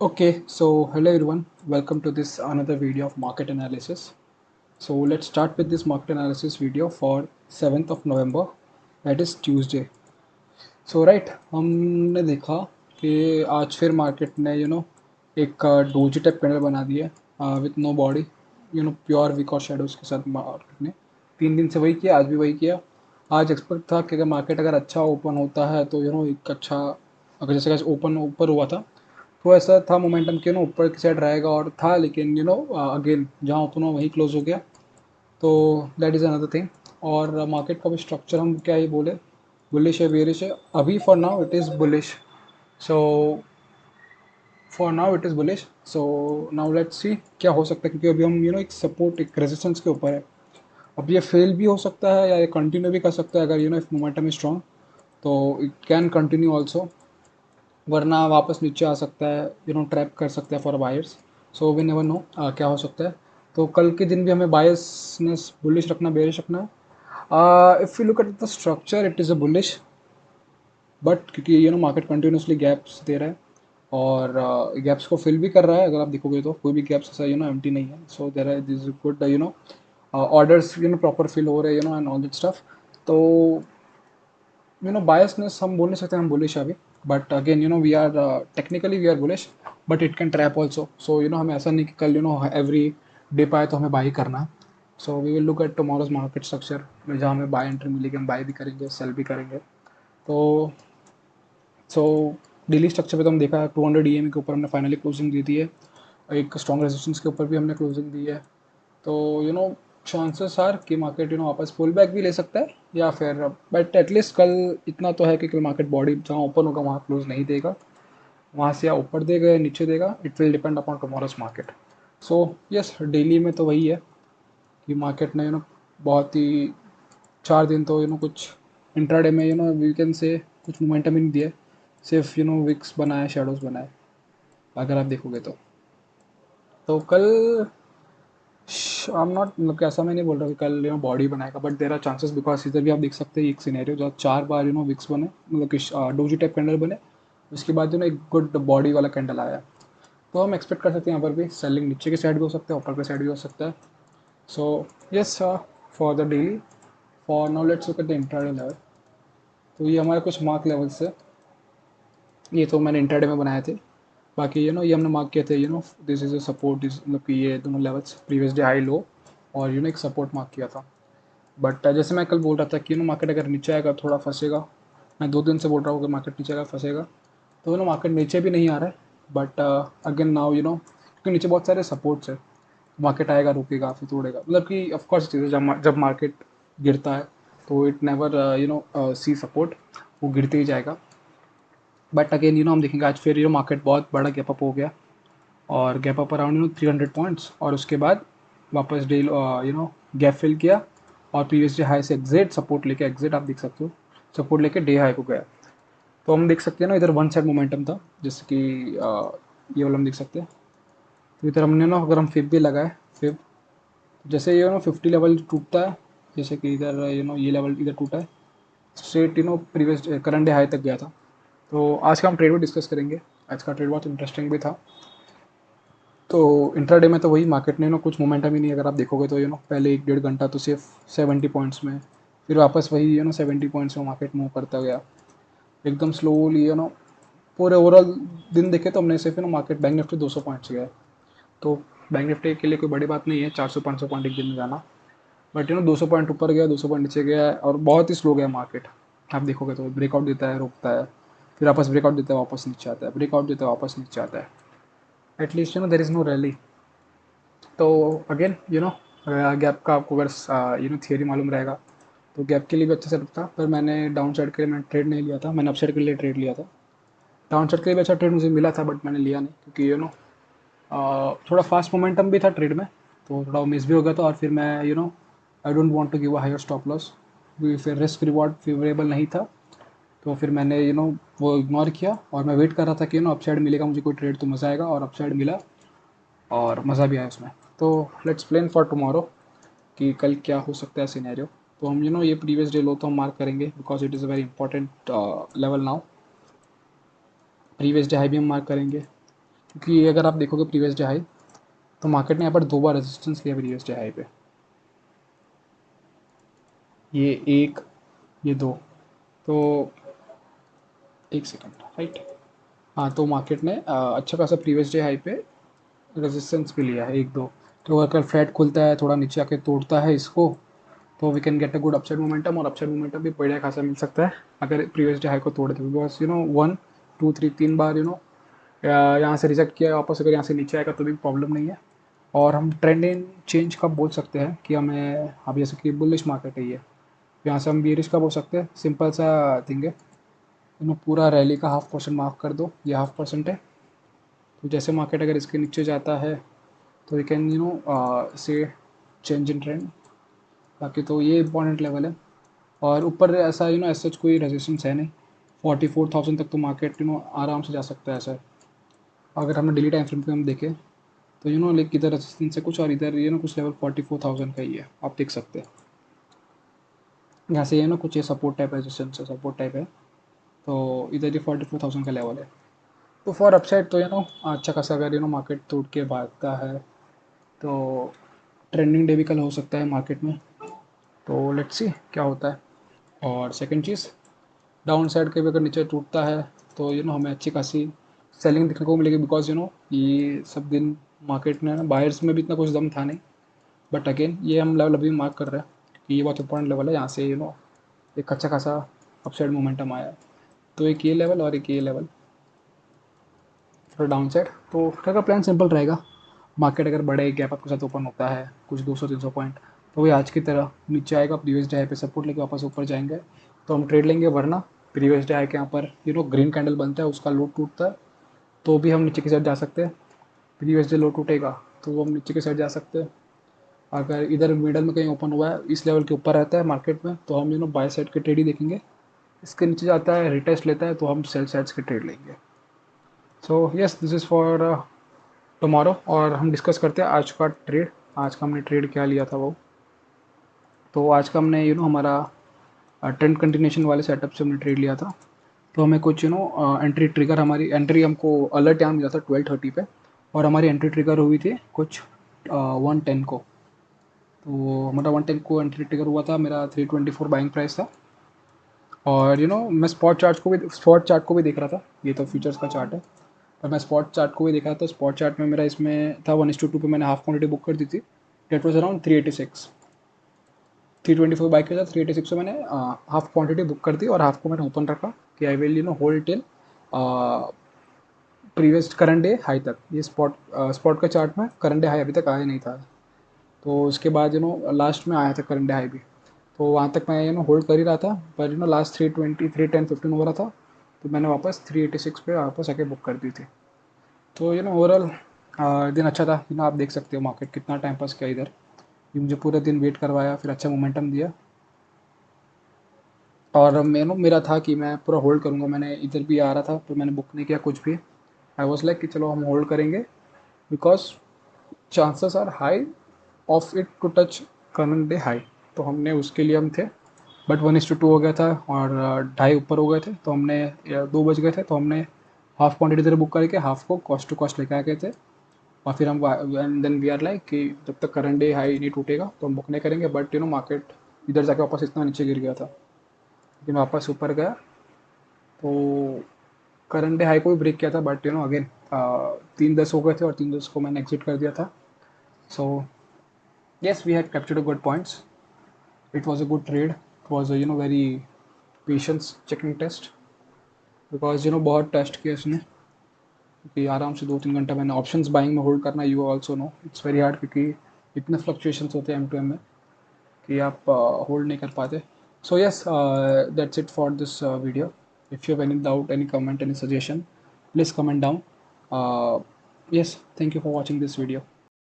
Okay, so hello everyone, welcome to this another video of market analysis. So let's start with this market analysis video for 7th of November, that is Tuesday. So right, हमने देखा कि आज फिर market ने एक doji type candle बना दी है with no body, pure wick और शेडोज के साथ मार्केट ने 3 दिन से वही किया, आज भी वही किया। आज एक्सपेक्ट था कि अगर मार्केट अगर अच्छा ओपन होता है तो एक अच्छा, अगर जैसे ओपन ऊपर हुआ था तो ऐसा था मोमेंटम कि ऊपर की साइड रहेगा और था, लेकिन अगेन जहाँ ओपन हुआ वहीं क्लोज हो गया। तो दैट इज़ अनदर थिंग। और मार्केट का भी स्ट्रक्चर हम क्या ही बोले, बुलिश है बेरिश है, अभी for now it is bullish. So for now it is bullish. So now let's see क्या हो सकता है, क्योंकि अभी हम एक सपोर्ट एक रेजिस्टेंस के ऊपर है। अब ये फेल भी हो सकता है या ये कंटिन्यू भी कर सकता है, अगर इफ मोमेंटम इज स्ट्रॉन्ग तो इट कैन कंटिन्यू ऑल्सो, वरना वापस नीचे आ सकता है, ट्रैप कर सकता है for buyers. So we never know क्या हो सकता है। तो कल के दिन भी हमें बायसनेस बुलिश रखना, बेरिश रखना है। If you look at the structure it is a bullish, but क्योंकि मार्केट कंटिन्यूसली गैप्स दे रहा है और गैप्स को फिल भी कर रहा है। अगर आप देखोगे तो कोई भी गैप्स ऐसा एम्प्टी नहीं है। So there are this good orders proper fill हो रहे एंड ऑल दैट स्टफ। तो बायसनेस हम बोल नहीं सकते हम बुलिश अभी, but again we are technically we are bullish, but it can trap also. So हमें ऐसा नहीं कि कल एवरी डे पाए तो हमें बाई करना है। So we will look at tomorrow's market structure, जहाँ हमें बाय एंट्री मिलेगी हम बाय भी करेंगे, सेल भी करेंगे। तो सो डेली स्ट्रक्चर पे तो हम देखा 200 ई के ऊपर हमने फाइनली क्लोजिंग दी थी है, एक स्ट्रॉन्ग रेजिस्टेंस के ऊपर भी हमने क्लोजिंग दी है। तो चांसेस आर कि मार्केट वापस पुल बैक भी ले सकता है या फिर, बट एटलीस्ट कल इतना तो है कि कल मार्केट बॉडी जहाँ ओपन होगा वहाँ क्लोज नहीं देगा, वहाँ से या ऊपर देगा या नीचे देगा, it will depend upon tomorrow's market. So yes, daily में तो वही है कि मार्केट ने बहुत ही 4 दिन तो कुछ इंट्राडे में वीकेंड से कुछ मोमेंटम ही नहीं दिया है, सिर्फ विक्स बनाए, शेडोज बनाए, अगर आप देखोगे तो कल आई एम नॉट, मतलब कि ऐसा मैं नहीं बोल रहा कि कल बॉडी बनाएगा, but there are chances, because इधर भी आप देख सकते हैं एक सिनेरियो जहाँ 4 बार विक्स बने, मतलब कि डोजी टाइप कैंडल बने, उसके बाद एक गुड बॉडी वाला कैंडल आया। तो हम एक्सपेक्ट कर सकते हैं यहाँ पर भी सेलिंग नीचे की साइड भी हो सकता है, ऊपर की साइड भी हो सकता है। So yes, for the daily, for now let's look at the intraday level. तो ये हमारे कुछ मार्क लेवल्स है, ये तो मैंने इंट्राडे में बनाए थे। बाकी ये हमने मार्क किए थे, this is a support, this मतलब कि ये दोनों levels previous day high low, और एक सपोर्ट मार्क किया था। बट जैसे मैं कल बोल रहा था कि मार्केट अगर नीचे आएगा थोड़ा फंसेगा, मैं 2 दिन से बोल रहा हूँ कि मार्केट नीचे आएगा फंसेगा, तो मार्केट नीचे भी नहीं आ रहा है। बट अगेन नाउ क्योंकि नीचे बहुत सारे सपोर्ट्स है, मार्केट आएगा रुकेगा फिर तोड़ेगा, मतलब कि ऑफकोर्स चीज़ है, जब मार्केट गिरता है तो इट नेवर सी सपोर्ट, वो गिरते ही जाएगा। बट अगेन हम देखेंगे आज फिर मार्केट बहुत बड़ा गैप अप हो गया, और गैप अप अराउंड 300 पॉइंट्स, और उसके बाद वापस डे गैप फिल किया, और प्रीवियस डे हाई से एग्जिट, सपोर्ट लेके एग्जिट, आप देख सकते हो सपोर्ट लेके डे हाई को गया। तो हम देख सकते हैं इधर वन साइड मोमेंटम था, जैसे कि ये वाला हम देख सकते हैं। तो इधर हमने अगर हम फिप भी लगाए, फिप जैसे 50 लेवल टूटता है, जैसे कि इधर ये लेवल इधर टूटा है, straight previous current day high तक गया था। तो आज का हम ट्रेड भी डिस्कस करेंगे, आज का ट्रेड बहुत इंटरेस्टिंग भी था। तो इंट्राडे में तो वही मार्केट ने कुछ मोमेंटम ही नहीं, अगर आप देखोगे तो पहले 1 डेढ़ घंटा तो सिर्फ 70 पॉइंट्स में, फिर वापस वही 70 पॉइंट्स में मार्केट मूव करता गया एकदम स्लोली। पूरे ओवरऑल दिन देखे तो हमने सिर्फ मार्केट बैंक निफ्टी 200 पॉइंट्स गया है। तो बैंक निफ्टी के लिए कोई बड़ी बात नहीं है 400 500 पॉइंट एक दिन में जाना, बट 200 पॉइंट ऊपर गया, 200 पॉइंट नीचे गया, और बहुत ही स्लो गया मार्केट। आप देखोगे तो ब्रेकआउट देता है, रुकता है, फिर वापस ब्रेकआउट देता है, वापस नीचे आता है, ब्रेकआउट देता है, वापस नीचे आता है। At least there is no rally. तो अगेन गैप का आपको अगर थियरी मालूम रहेगा तो गैप के लिए भी अच्छा सेटअप था, पर मैंने डाउन साइड के लिए मैंने ट्रेड नहीं लिया था, मैंने अप साइड के लिए ट्रेड लिया था। डाउन साइड के लिए भी अच्छा ट्रेड मुझे मिला था, बट मैंने लिया नहीं, क्योंकि थोड़ा फास्ट मोमेंटम भी था ट्रेड में, तो थोड़ा मिस भी हो गया था, और फिर मैं I don't want to give a higher stop loss, फिर रिस्क रिवॉर्ड फेवरेबल नहीं था। तो फिर मैंने वो इग्नोर किया, और मैं वेट कर रहा था कि अपसाइड मिलेगा मुझे कोई ट्रेड तो मज़ा आएगा, और अपसाइड मिला और मज़ा भी आया उसमें। तो लेट्स प्लान फॉर टुमारो कि कल क्या हो सकता है सिनेरियो। तो हम ये प्रीवियस डे लो तो हम मार्क करेंगे, because it is a very important level now. Previous day high भी हम मार्क करेंगे, क्योंकि अगर आप देखोगे प्रीवियस डे हाई, तो मार्केट ने यहाँ पर 2 बार रेजिस्टेंस लिया प्रीवियस डे हाई पे, ये एक, ये दो। तो एक सेकंड, राइट। हाँ, तो मार्केट ने अच्छा खासा प्रीवियस डे हाई पे रेजिस्टेंस भी लिया है, एक दो। तो अगर फ्लैट खुलता है, थोड़ा नीचे आके तोड़ता है इसको, तो we can get a good upside momentum, और अपसाइड मोमेंटम भी बढ़िया खासा मिल सकता है अगर प्रीवियस डे हाई को तोड़ दे। बिकॉज वन टू थ्री, 3 बार यहाँ से रिजेक्ट किया वापस, अगर यहाँ से नीचे आएगा तो भी प्रॉब्लम नहीं है। और हम ट्रेंडिंग चेंज कब बोल सकते हैं कि हमें, अब जैसे कि बुलिश मार्केट है ये, यहाँ से हम बियरिश कब हो सकते हैं, सिंपल सा थिंग है। पूरा रैली का 0.5% मार्क कर दो, ये 0.5% है। तो जैसे मार्केट अगर इसके नीचे जाता है, तो we can say change in trend. बाकी तो ये इंपॉर्टेंट लेवल है। और ऊपर ऐसा ऐसा कोई रेजिस्टेंस है नहीं, 44,000 तक तो मार्केट आराम से जा सकता है ऐसा। अगर हमने डेली टाइम फ्रेम पे हम देखें, तो लाइक इधर रेजिस्टेंस है कुछ, और इधर कुछ लेवल 44,000 का ही है, आप देख सकते हैं। यहाँ से कुछ ये सपोर्ट टाइप रेजिस्टेंस है, सपोर्ट टाइप है। तो इधर ये 44,000 का लेवल है। तो फॉर अपसाइड तो अच्छा खासा अगर मार्केट टूट के भागता है, तो ट्रेंडिंग डे भी कल हो सकता है मार्केट में। तो लेट्स सी क्या होता है। और सेकंड चीज़, डाउन साइड के भी अगर नीचे टूटता है, तो हमें अच्छी खासी सेलिंग देखने को मिलेगी। बिकॉज ये सब दिन मार्केट में बायर्स में भी इतना कुछ दम था नहीं। बट अगेन ये हम लेवल अभी मार्क कर रहे हैं कि ये बहुत इंपॉर्टेंट लेवल है। यहाँ से एक अच्छा खासा अपसाइड मोमेंटम आया है। तो एक ये लेवल और एक ये लेवल थोड़ा डाउन साइड। तो फिर का प्लान सिंपल रहेगा। मार्केट अगर बड़े गैप आपके साथ ओपन होता है कुछ 200-300 पॉइंट, तो वही आज की तरह नीचे आएगा, प्रीवियस डे हाई पे सपोर्ट लेके वापस ऊपर जाएंगे, तो हम ट्रेड लेंगे। वरना प्रीवियस डे हाई के यहाँ पर ग्रीन कैंडल बनता है, उसका लो टूटता है, तो भी हम नीचे की साइड जा सकते हैं। प्रीवियस डे लो टूटेगा तो वो हम नीचे की साइड जा सकते हैं। अगर इधर मिडल में कहीं ओपन हुआ है, इस लेवल के ऊपर रहता है मार्केट में, तो हम बाय साइड के ट्रेड ही देखेंगे। इसके नीचे जाता है, रिटेस्ट लेता है, तो हम सेल साइड्स के ट्रेड लेंगे। So yes, this is for tomorrow. और हम डिस्कस करते हैं आज का ट्रेड। आज का हमने ट्रेड क्या लिया था वो। तो आज का हमने हमारा ट्रेंड कंटिन्यूशन वाले सेटअप से हमने ट्रेड लिया था। तो हमें कुछ एंट्री ट्रिगर, हमारी एंट्री हमको अलर्ट यहाँ मिला था 12:30 पे, और हमारी एंट्री ट्रिगर हुई थी कुछ 110 को। तो हमारा 110 को एंट्री ट्रिगर हुआ था, मेरा 324 बाइंग प्राइस था। और मैं स्पॉट चार्ट को भी देख रहा था। ये तो फ्यूचर्स का चार्ट है, पर मैं स्पॉट चार्ट को भी देखा। तो स्पॉट चार्ट में मेरा इसमें था 1:2 पे, मैंने हाफ क्वांटिटी बुक कर दी थी। डेट वॉज अराउंड 386, 324 बाइक के साथ 386 में मैंने हाफ क्वांटिटी बुक कर दी, और हाफ को मैंने ओपन रखा कि I will hold till previous current day high तक। ये स्पॉट का चार्ट में करंट डे हाई अभी तक आया नहीं था। तो उसके बाद लास्ट में आया था करंट डे हाई भी। तो वहाँ तक मैं होल्ड कर ही रहा था, पर लास्ट 320, 310, 15 हो रहा था, तो मैंने वापस 386 पे वापस आके बुक कर दी थी। तो ओवरऑल दिन अच्छा था। आप देख सकते हो मार्केट कितना टाइम पास किया इधर। ये मुझे पूरे दिन वेट करवाया, फिर अच्छा मोमेंटम दिया। और मेरा था कि मैं पूरा होल्ड करूँगा। मैंने इधर भी आ रहा था, तो मैंने बुक नहीं किया कुछ भी। आई वॉज लाइक कि चलो हम होल्ड करेंगे, because chances are high of it to touch current day high. तो हमने उसके लिए हम थे। बट 1:2 हो गया था, और ढाई ऊपर हो गए थे, तो हमने 2 बज गए थे, तो हमने हाफ क्वांटिटी इधर बुक करके हाफ को कॉस्ट टू कॉस्ट लेके आ गए थे। और फिर हम and then we are like कि जब तक करंट डे हाई नहीं टूटेगा तो हम बुक नहीं करेंगे। बट मार्केट इधर जाके वापस इतना नीचे गिर गया था, लेकिन वापस ऊपर गया। तो करंट डे हाई को भी ब्रेक किया था, बट अगेन 3:10 हो गए थे, और 3:10 को मैंने एग्जिट कर दिया था। सो yes, we had captured a good points. It was a good trade. It was a very patience checking test, because बहुत टेस्ट किया इसने कि आराम से 2-3 घंटा मैंने ऑप्शंस बाइंग में होल्ड करना। You also know it's very hard, क्योंकि इतने फ्लक्चुएशंस होते हैं M to M में कि आप होल्ड नहीं कर पाते। So yes, that's it for this video. If you have any doubt, any comment, any suggestion, please comment down. Yes, thank you for watching this video.